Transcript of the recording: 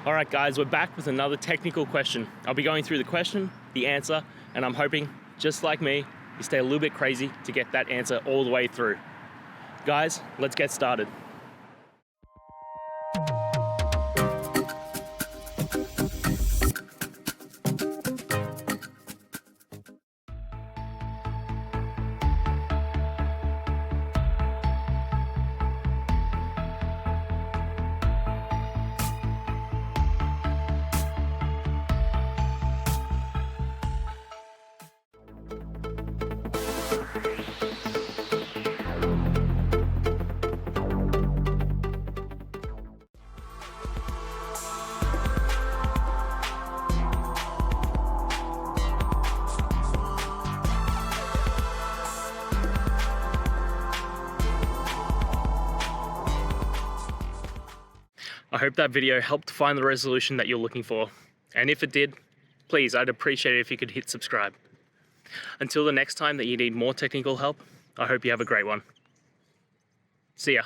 All right guys, we're back with another technical question. I'll be going through the question, the answer, and I'm hoping, just like me, you stay a little bit crazy to get that answer all the way through. Guys, let's get started. I hope that video helped find the resolution that you're looking for. And if it did, please, I'd appreciate it if you could hit subscribe. Until the next time that you need more technical help, I hope you have a great one. See ya.